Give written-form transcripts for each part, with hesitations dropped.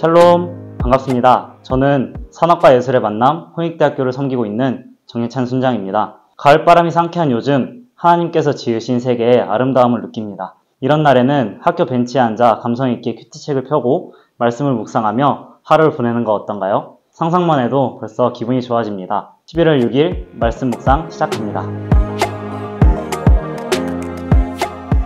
샬롬, 반갑습니다. 저는 선악과 예술의 만남 홍익대학교를 섬기고 있는 정예찬 순장입니다. 가을바람이 상쾌한 요즘 하나님께서 지으신 세계의 아름다움을 느낍니다. 이런 날에는 학교 벤치에 앉아 감성 있게 큐티책을 펴고 말씀을 묵상하며 하루를 보내는 거 어떤가요? 상상만 해도 벌써 기분이 좋아집니다. 11월 6일 말씀 묵상 시작합니다.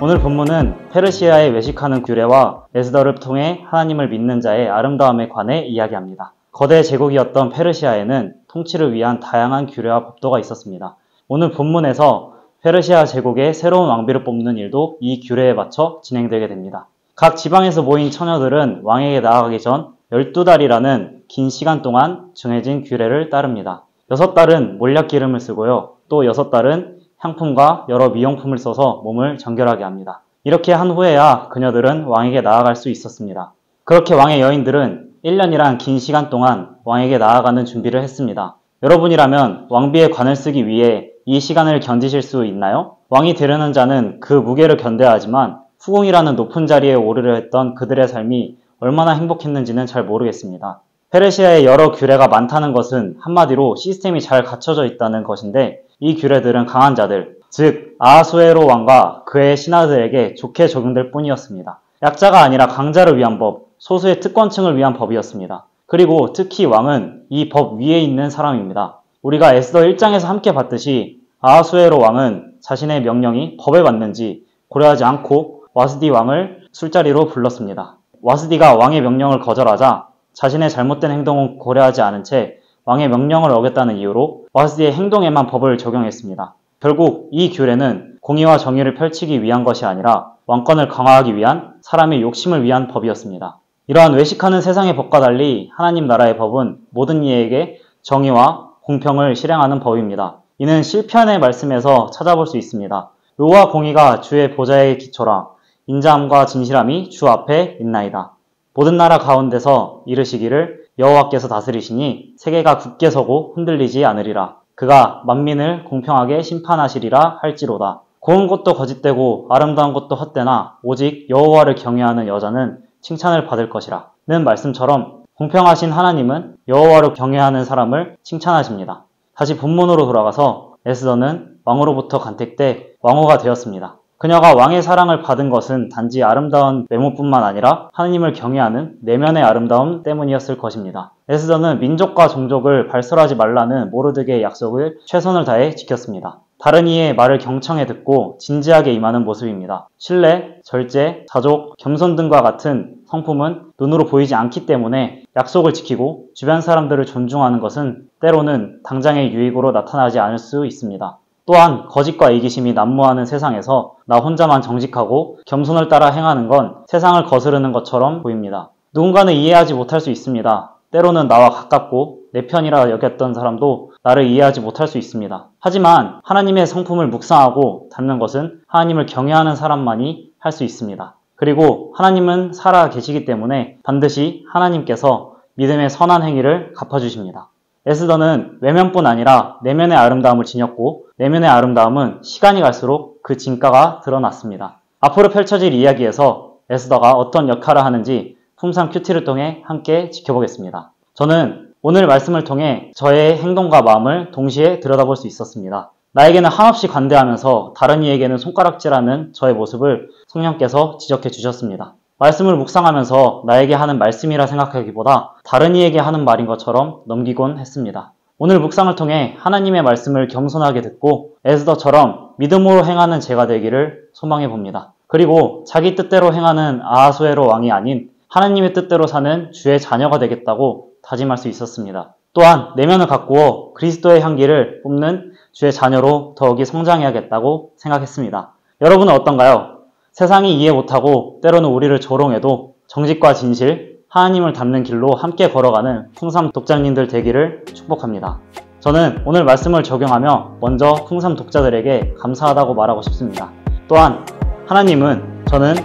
오늘 본문은 페르시아에 외식하는 규례와 에스더를 통해 하나님을 믿는 자의 아름다움에 관해 이야기합니다. 거대 제국이었던 페르시아에는 통치를 위한 다양한 규례와 법도가 있었습니다. 오늘 본문에서 페르시아 제국의 새로운 왕비를 뽑는 일도 이 규례에 맞춰 진행되게 됩니다. 각 지방에서 모인 처녀들은 왕에게 나아가기 전 12달이라는 긴 시간 동안 정해진 규례를 따릅니다. 6달은 몰약 기름을 쓰고요. 또 6달은 향품과 여러 미용품을 써서 몸을 정결하게 합니다. 이렇게 한 후에야 그녀들은 왕에게 나아갈 수 있었습니다. 그렇게 왕의 여인들은 1년이란 긴 시간 동안 왕에게 나아가는 준비를 했습니다. 여러분이라면 왕비의 관을 쓰기 위해 이 시간을 견디실 수 있나요? 왕이 되려는 자는 그 무게를 견뎌야 하지만 후궁이라는 높은 자리에 오르려 했던 그들의 삶이 얼마나 행복했는지는 잘 모르겠습니다. 페르시아에 여러 규례가 많다는 것은 한마디로 시스템이 잘 갖춰져 있다는 것인데 이 규례들은 강한 자들, 즉 아하수에로 왕과 그의 신하들에게 좋게 적용될 뿐이었습니다. 약자가 아니라 강자를 위한 법, 소수의 특권층을 위한 법이었습니다. 그리고 특히 왕은 이 법 위에 있는 사람입니다. 우리가 에스더 1장에서 함께 봤듯이 아하수에로 왕은 자신의 명령이 법에 맞는지 고려하지 않고 와스디 왕을 술자리로 불렀습니다. 와스디가 왕의 명령을 거절하자 자신의 잘못된 행동은 고려하지 않은 채 왕의 명령을 어겼다는 이유로 와스디의 행동에만 법을 적용했습니다. 결국 이 규례는 공의와 정의를 펼치기 위한 것이 아니라 왕권을 강화하기 위한 사람의 욕심을 위한 법이었습니다. 이러한 외식하는 세상의 법과 달리 하나님 나라의 법은 모든 이에게 정의와 공평을 실행하는 법입니다. 이는 시편의 말씀에서 찾아볼 수 있습니다. 의와 공의가 주의 보좌의 기초라. 인자함과 진실함이 주 앞에 있나이다. 모든 나라 가운데서 이르시기를 여호와께서 다스리시니 세계가 굳게 서고 흔들리지 않으리라. 그가 만민을 공평하게 심판하시리라 할지로다. 고운 것도 거짓되고 아름다운 것도 헛되나 오직 여호와를 경외하는 여자는 칭찬을 받을 것이라. 는 말씀처럼 공평하신 하나님은 여호와를 경외하는 사람을 칭찬하십니다. 다시 본문으로 돌아가서 에스더는 왕으로부터 간택돼 왕후가 되었습니다. 그녀가 왕의 사랑을 받은 것은 단지 아름다운 외모뿐만 아니라 하나님을 경외하는 내면의 아름다움 때문이었을 것입니다. 에스더는 민족과 종족을 발설하지 말라는 모르드게의 약속을 최선을 다해 지켰습니다. 다른 이의 말을 경청해 듣고 진지하게 임하는 모습입니다. 신뢰, 절제, 자족, 겸손 등과 같은 성품은 눈으로 보이지 않기 때문에 약속을 지키고 주변 사람들을 존중하는 것은 때로는 당장의 유익으로 나타나지 않을 수 있습니다. 또한 거짓과 이기심이 난무하는 세상에서 나 혼자만 정직하고 겸손을 따라 행하는 건 세상을 거스르는 것처럼 보입니다. 누군가는 이해하지 못할 수 있습니다. 때로는 나와 가깝고 내 편이라 여겼던 사람도 나를 이해하지 못할 수 있습니다. 하지만 하나님의 성품을 묵상하고 닮는 것은 하나님을 경외하는 사람만이 할 수 있습니다. 그리고 하나님은 살아 계시기 때문에 반드시 하나님께서 믿음의 선한 행위를 갚아주십니다. 에스더는 외면뿐 아니라 내면의 아름다움을 지녔고 내면의 아름다움은 시간이 갈수록 그 진가가 드러났습니다. 앞으로 펼쳐질 이야기에서 에스더가 어떤 역할을 하는지 품상 큐티를 통해 함께 지켜보겠습니다. 저는 오늘 말씀을 통해 저의 행동과 마음을 동시에 들여다볼 수 있었습니다. 나에게는 한없이 관대하면서 다른 이에게는 손가락질하는 저의 모습을 성령께서 지적해 주셨습니다. 말씀을 묵상하면서 나에게 하는 말씀이라 생각하기보다 다른 이에게 하는 말인 것처럼 넘기곤 했습니다. 오늘 묵상을 통해 하나님의 말씀을 겸손하게 듣고 에스더처럼 믿음으로 행하는 제가 되기를 소망해 봅니다. 그리고 자기 뜻대로 행하는 아하수에로 왕이 아닌 하나님의 뜻대로 사는 주의 자녀가 되겠다고 다짐할 수 있었습니다. 또한 내면을 가꾸어 그리스도의 향기를 뿜는 주의 자녀로 더욱이 성장해야겠다고 생각했습니다. 여러분은 어떤가요? 세상이 이해 못하고 때로는 우리를 조롱해도 정직과 진실, 하나님을 닮는 길로 함께 걸어가는 풍삼 독자님들 되기를 축복합니다. 저는 오늘 말씀을 적용하며 먼저 풍삼 독자들에게 감사하다고 말하고 싶습니다. 또한 하나님은 저는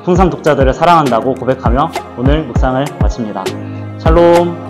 풍삼 독자들을 사랑한다고 고백하며 오늘 묵상을 마칩니다. 샬롬.